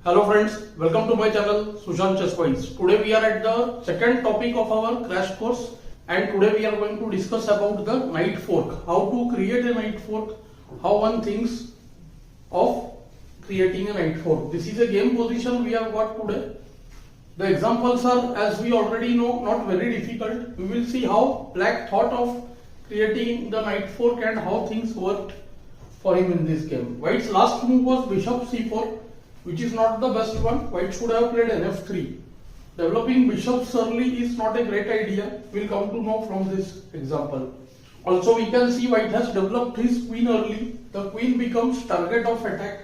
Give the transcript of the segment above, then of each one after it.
Hello friends, welcome to my channel Sushant Chess Coins. Today we are at the second topic of our crash course and today we are going to discuss about the knight fork. How to create a knight fork, how one thinks of creating a knight fork. This is a game position we have got today. The examples are, as we already know, not very difficult. We will see how black thought of creating the knight fork and how things worked for him in this game. White's last move was bishop c4, which is not the best one. White should have played nf3. Developing bishops early is not a great idea. We'll come to know from this example. Also, we can see White has developed his queen early. The queen becomes target of attack.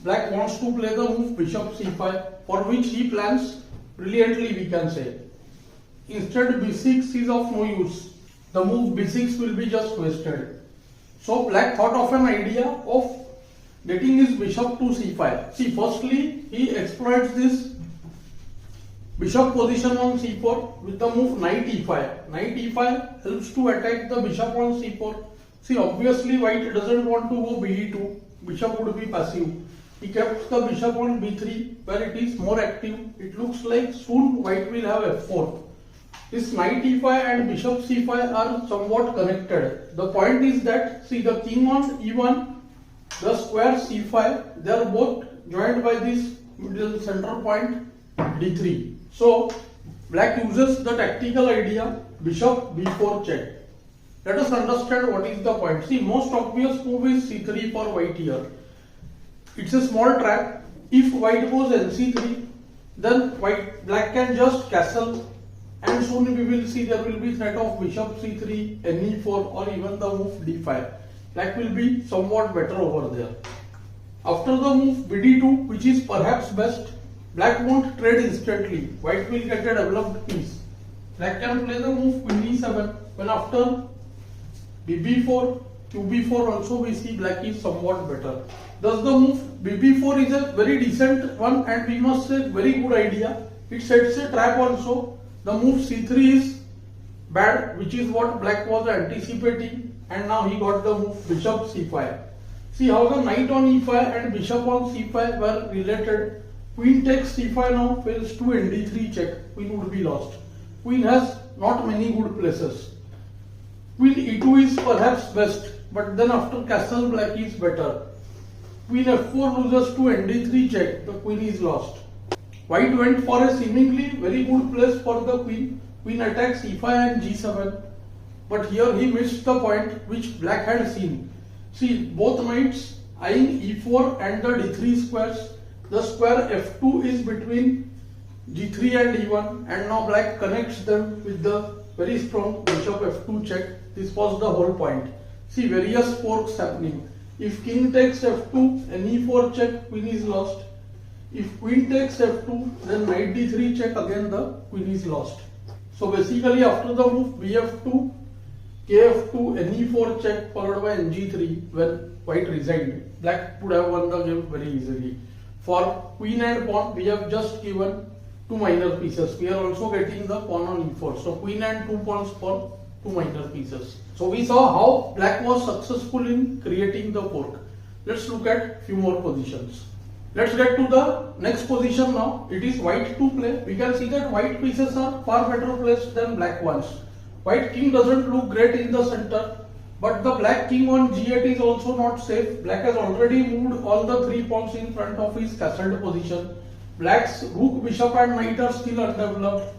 Black wants to play the move bishop c5, for which he plans brilliantly, we can say. Instead, b6 is of no use. The move b6 will be just wasted. So Black thought of an idea of getting his bishop to c5. See, firstly, he exploits this bishop position on c4 with the move knight e5. Knight e5 helps to attack the bishop on c4. See, obviously, White doesn't want to go be2. Bishop would be passive. He kept the bishop on b3 where it is more active. It looks like soon White will have f4. This knight e5 and bishop c5 are somewhat connected. The point is that, see, the king on e1, the square c5, they are both joined by this middle center point d3. So Black uses the tactical idea bishop b4 check. Let us understand what is the point. See, most obvious move is c3 for White here. It's a small trap. If White goes nc3, then Black can just castle, and soon we will see there will be threat of bishop c3, ne4, or even the move d5. Black will be somewhat better over there. After the move bd2, which is perhaps best, Black won't trade instantly. White will get a developed piece. Black can play the move queen e7. When after bb4, qb4 also we see Black is somewhat better. Thus the move bb4 is a very decent one and we must say very good idea. It sets a trap also. The move c3 is bad, which is what Black was anticipating. And now he got the move bishop c5. See how the knight on e5 and bishop on c5 were related. Queen takes c5 now fails to nd3 check. Queen would be lost. Queen has not many good places. Queen e2 is perhaps best, but then after castle Black is better. Queen f4 loses to nd3 check. The queen is lost. White went for a seemingly very good place for the queen. Queen attacks e5 and g7. But here he missed the point which Black had seen. See, both knights eyeing e4 and the d3 squares. The square f2 is between g3 and e1, and now Black connects them with the very strong bishop f2 check. This was the whole point. See, various forks happening. If king takes f2, ne4 check, queen is lost. If queen takes f2, then knight d3 check, again the queen is lost. So basically after the move bf2, kf2, ne4 check followed by ng3, when White resigned, Black would have won the game very easily. For queen and pawn, we have just given two minor pieces. We are also getting the pawn on e4. So queen and two pawns for two minor pieces. So we saw how Black was successful in creating the fork. Let's look at few more positions. Let's get to the next position now. It is White to play. We can see that White pieces are far better placed than Black ones. White king doesn't look great in the center, but the Black king on g8 is also not safe. Black has already moved all the three pawns in front of his castled position. Black's rook, bishop and knight are still undeveloped.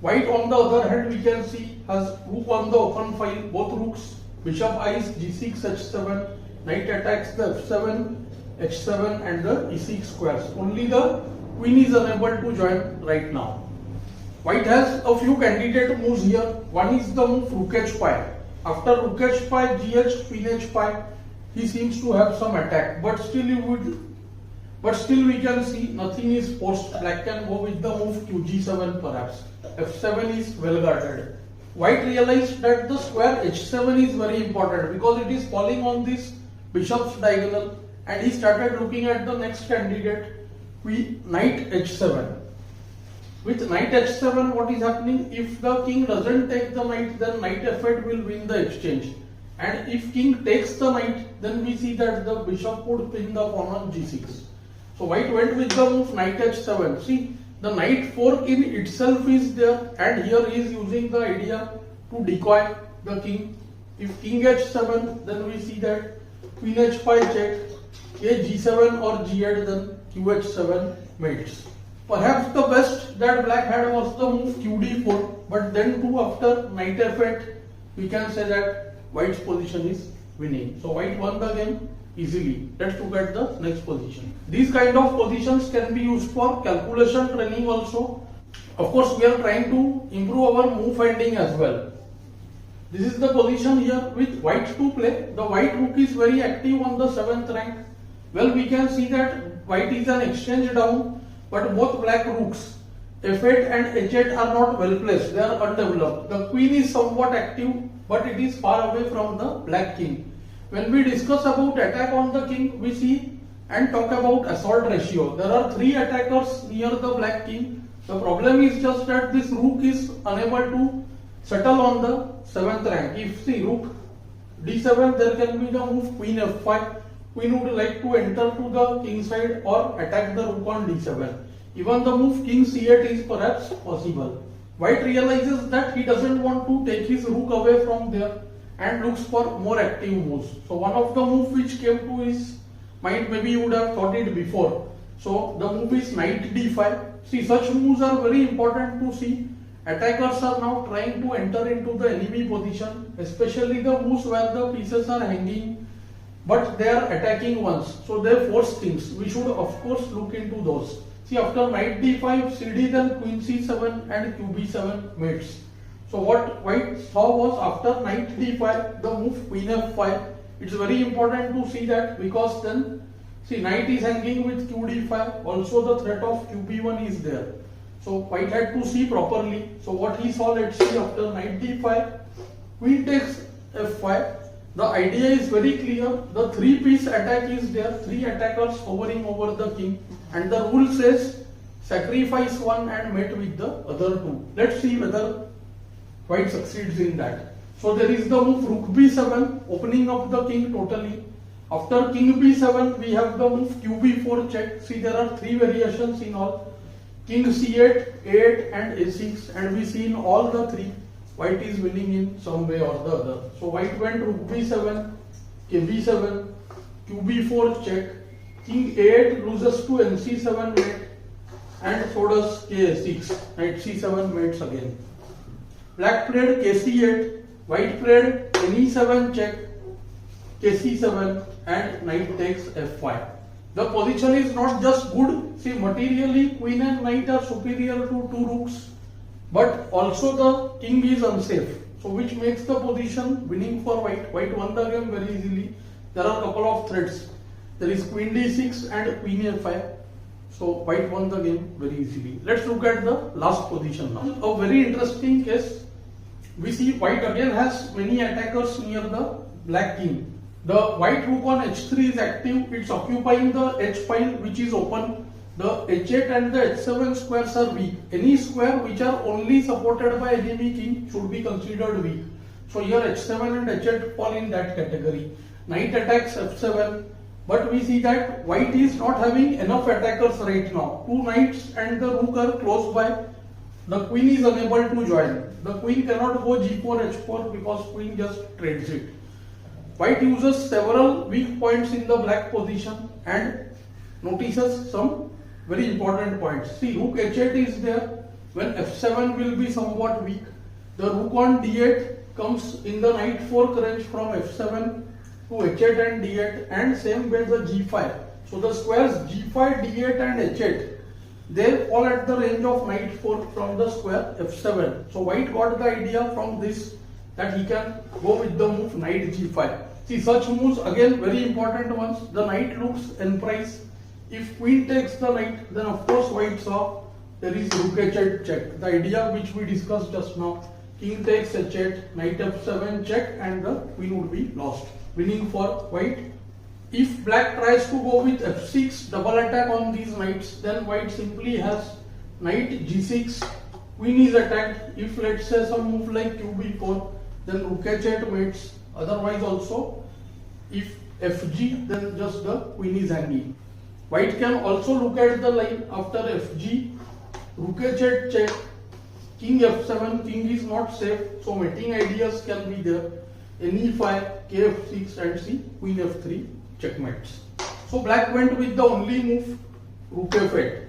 White on the other hand, we can see, has rook on the open file, both rooks, bishop eyes g6, h7, knight attacks the f7, h7 and the e6 squares. Only the queen is unable to join right now. White has a few candidate moves here. One is the move rook h5. After rook h5, gh, queen h5, he seems to have some attack. But still we can see nothing is forced. Black can go with the move qg7 perhaps. f7 is well guarded. White realized that the square h7 is very important because it is falling on this bishop's diagonal, and he started looking at the next candidate, knight h7. With knight h7, what is happening? If the king doesn't take the knight, then knight f8 will win the exchange. And if king takes the knight, then we see that the bishop would pin the pawn on g6. So white went with the move knight h7. See, the knight fork in itself is there, and here he is using the idea to decoy the king. If king h7, then we see that queen h5 check, a g7 or g8, then qh7 mates. Perhaps the best that black had was the move qd4, but then too after knight f8, we can say that white's position is winning. So white won the game easily. Let's look at the next position. These kind of positions can be used for calculation training also. Of course, we are trying to improve our move finding as well. This is the position here with white to play. The white rook is very active on the 7th rank. Well, we can see that white is an exchange down, but both black rooks f8 and h8 are not well placed. They are undeveloped. The queen is somewhat active, but it is far away from the black king. When we discuss about attack on the king, we see and talk about assault ratio. There are 3 attackers near the black king. The problem is just that this rook is unable to settle on the 7th rank. If see rook d7, there can be the move queen f5. Queen would like to enter to the king side or attack the rook on d7. Even the move king c8 is perhaps possible. White realizes that he doesn't want to take his rook away from there and looks for more active moves. So one of the moves which came to his mind, maybe you would have thought it before. So the move is knight d5. See, such moves are very important to see. Attackers are now trying to enter into the enemy position, especially the moves where the pieces are hanging, but they are attacking ones. So they force things. We should of course look into those. See, after knight d5, cd, then queen c7 and qb7 mates. So what white saw was after knight d5, the move queen f5. It's very important to see that, because then see knight is hanging with qd5. Also the threat of qb1 is there. So white had to see properly. So what he saw, let's see, after knight d5, queen takes f5. The idea is very clear. The 3-piece attack is there, 3 attackers hovering over the king, and the rule says sacrifice one and mate with the other 2. Let's see whether white succeeds in that. So there is the move rook b7, opening up the king totally. After king b7, we have the move qb4 check. See, there are 3 variations in all. King c8, a8 and a6, and we see in all the 3 white is winning in some way or the other. So white went rook b7, kb7, qb4 check, king a8 loses to nc7 mate, and so does k6, knight c7 mates again. Black played kc8, white played ne7 check, kc7, and knight takes f5. The position is not just good. See, materially queen and knight are superior to 2 rooks, but also the king is unsafe. So which makes the position winning for white. White won the game very easily. There are a couple of threats. There is queen d6 and queen a5. So white won the game very easily. Let's look at the last position now. A very interesting case. We see white again has many attackers near the black king. The white rook on h3 is active. It's occupying the h file which is open. The h8 and the h7 squares are weak. Any square which are only supported by enemy king should be considered weak. So here h7 and h8 fall in that category. Knight attacks f7, but we see that white is not having enough attackers right now. 2 knights and the rook are close by. The queen is unable to join. The queen cannot go g4, h4 because queen just trades it. White uses several weak points in the black position and notices some very important points. See, rook h8 is there when f7 will be somewhat weak. The rook on d8 comes in the knight fork range from f7 to h8 and d8, and same way the g5. So the squares g5, d8 and h8, they fall at the range of knight fork from the square f7. So white got the idea from this that he can go with the move knight g5. See, such moves again very important ones. The knight looks emprise. If queen takes the knight, then of course white saw there is rook h8 check. The idea which we discussed just now. King takes h8, knight f7 check, and the queen would be lost. Winning for white. If black tries to go with f6, double attack on these knights, then white simply has knight g6, queen is attacked. If let's say some move like qb4, then rook h8 mates. Otherwise also, if fg, then just the queen is hanging. White can also look at the line after fg, rook h8 check, king f7, king is not safe, so mating ideas can be there. Ne5, kf6 and see queen f3 checkmates. So black went with the only move rook f8.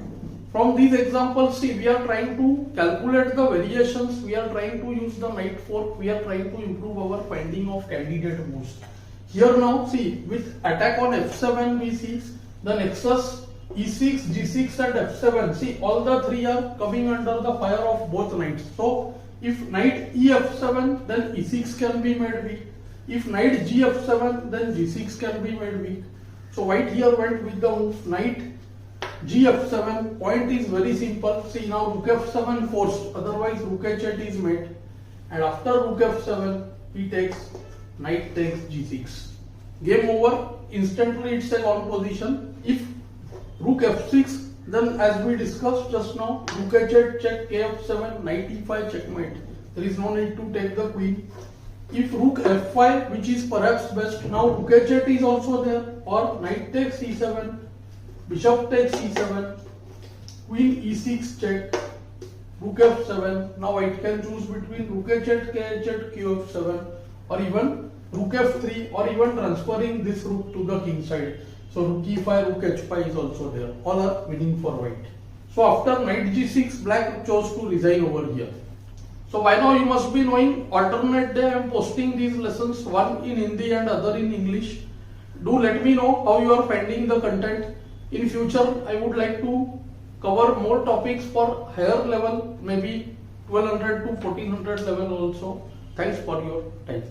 From these examples, see, we are trying to calculate the variations, we are trying to use the knight fork, we are trying to improve our finding of candidate moves. Here now, see, with attack on f7, we see the nexus e6, g6 and f7. See, all the three are coming under the fire of both knights. So, if knight ef7, then e6 can be made weak. If knight gf7, then g6 can be made weak. So, white here went with the move knight gf7. Point is very simple. See, now rook f7 forced, otherwise rook h8 is made. And after rook f7, he takes knight takes g6. Game over. Instantly it's a gone position. If rook f6, then as we discussed just now, rook h8 check, kf7, knight e5 checkmate. There is no need to take the queen. If rook f5, which is perhaps best, now rook h8 is also there, or knight takes e7, bishop takes e7, queen e6 check, rook f7. Now white can choose between rook h8, kh8, qf7, or even rook f3, or even transferring this rook to the king side. So rook e5, rook h5 is also there. All are winning for white. So after knight g6, black chose to resign over here. So by now you must be knowing, alternate day I am posting these lessons, one in Hindi and other in English. Do let me know how you are finding the content. In future, I would like to cover more topics for higher level, maybe 1200 to 1400 level also. Thanks for your time.